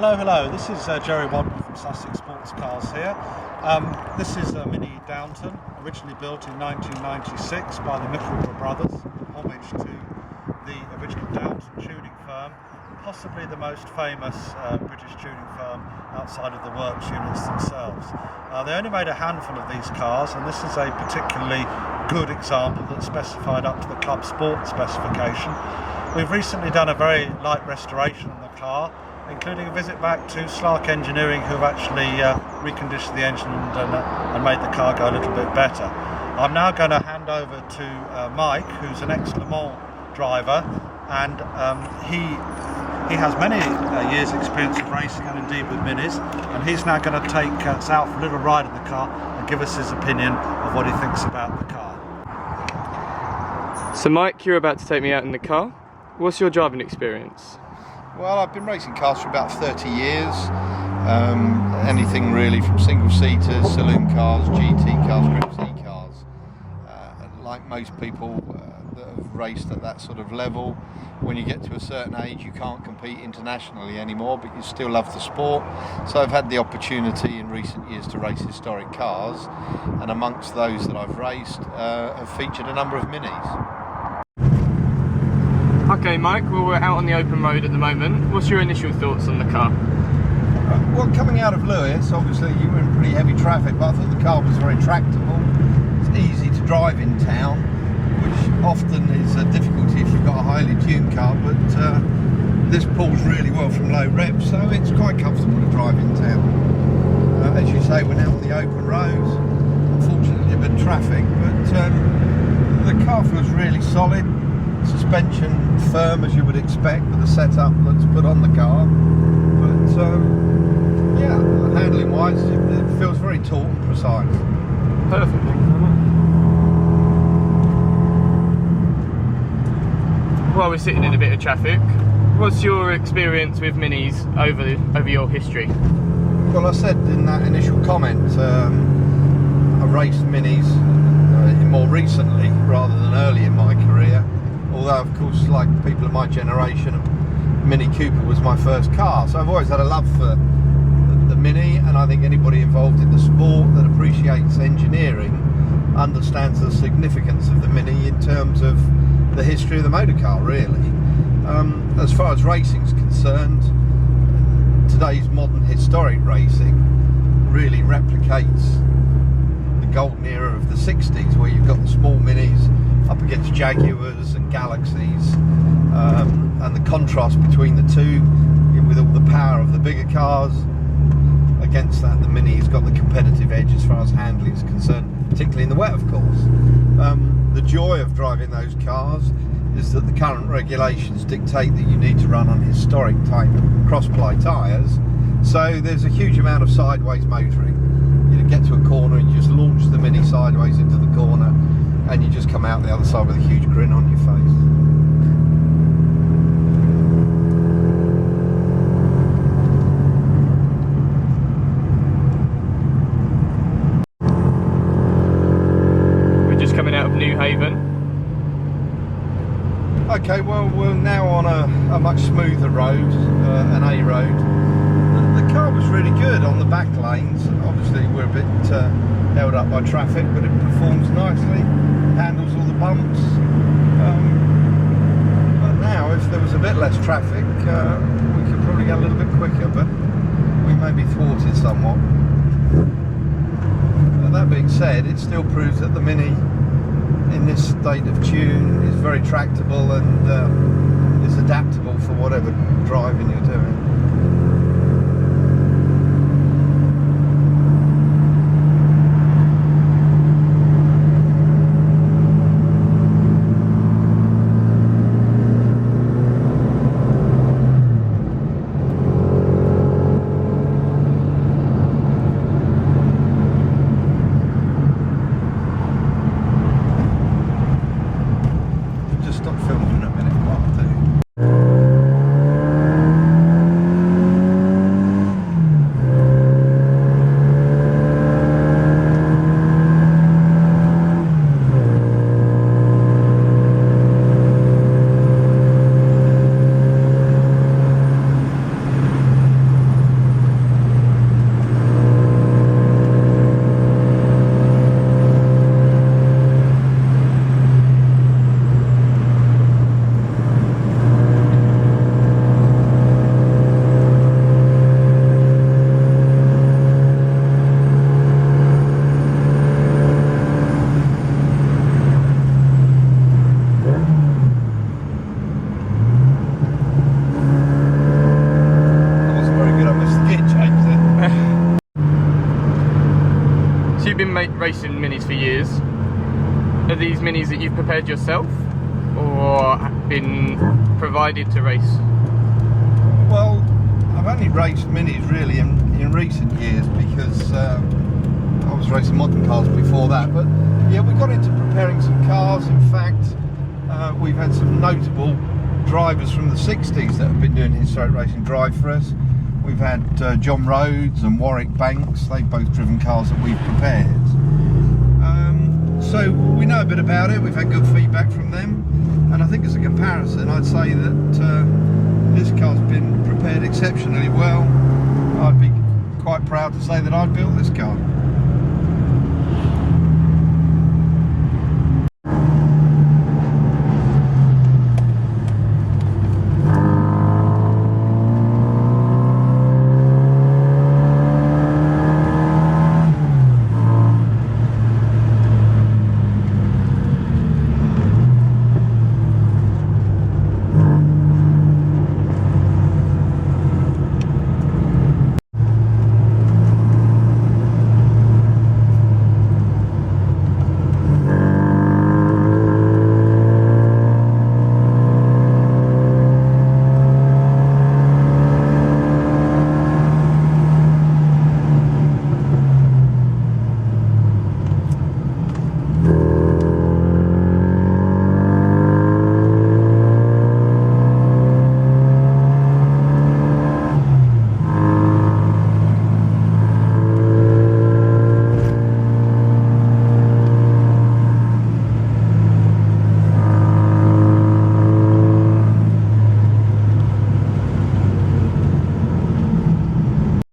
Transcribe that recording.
Hello. This is Jerry Wadman from Sussex Sports Cars here. This is a Mini Downton, originally built in 1996 by the Mickleborough brothers, homage to the original Downton tuning firm, possibly the most famous British tuning firm outside of the works units themselves. They only made a handful of these cars, and this is a particularly good example that's specified up to the Club Sport specification. We've recently done a very light restoration on the car, including a visit back to Slark Engineering, who have actually reconditioned the engine and made the car go a little bit better. I'm now going to hand over to Mike, who's an ex-Le Mans driver, and he has many years experience of racing and indeed with minis, and he's now going to take us out for a little ride in the car and give us his opinion of what he thinks about the car. So Mike, you're about to take me out in the car. What's your driving experience? Well, I've been racing cars for about 30 years. Anything really from single-seaters, saloon cars, GT cars, Group C cars. Like most people that have raced at that sort of level, when you get to a certain age you can't compete internationally anymore, but you still love the sport. So I've had the opportunity in recent years to race historic cars, and amongst those that I've raced have featured a number of minis. Okay Mike, well we're out on the open road at the moment. What's your initial thoughts on the car? Well, coming out of Lewis, obviously you were in pretty heavy traffic, but I thought the car was very tractable. It's easy to drive in town, which often is a difficulty if you've got a highly tuned car, but this pulls really well from low rev, so it's quite comfortable to drive in town. As you say, we're now on the open road, unfortunately a bit of traffic, but the car feels really solid. Suspension firm as you would expect with the setup that's put on the car, but yeah, handling wise it feels very taut and precise. Perfect. While we're sitting in a bit of traffic, what's your experience with minis over your history? Well, I said in that initial comment, I've raced minis more recently rather than early in my career. Although, of course, like people of my generation, Mini Cooper was my first car. So I've always had a love for the Mini, and I think anybody involved in the sport that appreciates engineering understands the significance of the Mini in terms of the history of the motor car, really. As far as racing is concerned, today's modern historic racing really replicates the golden era of the 60s, where you've got the small Minis up against Jaguars and Galaxies, and the contrast between the two, with all the power of the bigger cars. Against that, the Mini has got the competitive edge as far as handling is concerned, particularly in the wet, of course. The joy of driving those cars is that the current regulations dictate that you need to run on historic type cross-ply tyres, so there's a huge amount of sideways motoring. You get to a corner and you just launch the Mini sideways into the corner, and you just come out the other side with a huge grin on your face. We're just coming out of New Haven. Okay, well we're now on a much smoother road, an A road. The car was really good on the back lanes. Obviously we're a bit held up by traffic, but it performs nicely, handles all the bumps. But now if there was a bit less traffic, we could probably get a little bit quicker, but we may be thwarted somewhat. That being said, it still proves that the Mini in this state of tune is very tractable and is adaptable for whatever driving you're doing. racing minis for years. Are these minis that you've prepared yourself, or been provided to race? Well, I've only raced minis really in recent years because I was racing modern cars before that. But yeah, we got into preparing some cars. In fact, we've had some notable drivers from the 60s that have been doing historic racing drive for us. We've had John Rhodes and Warwick Banks. They've both driven cars that we've prepared. So we know a bit about it. We've had good feedback from them. And I think as a comparison, I'd say that this car's been prepared exceptionally well. I'd be quite proud to say that I built this car.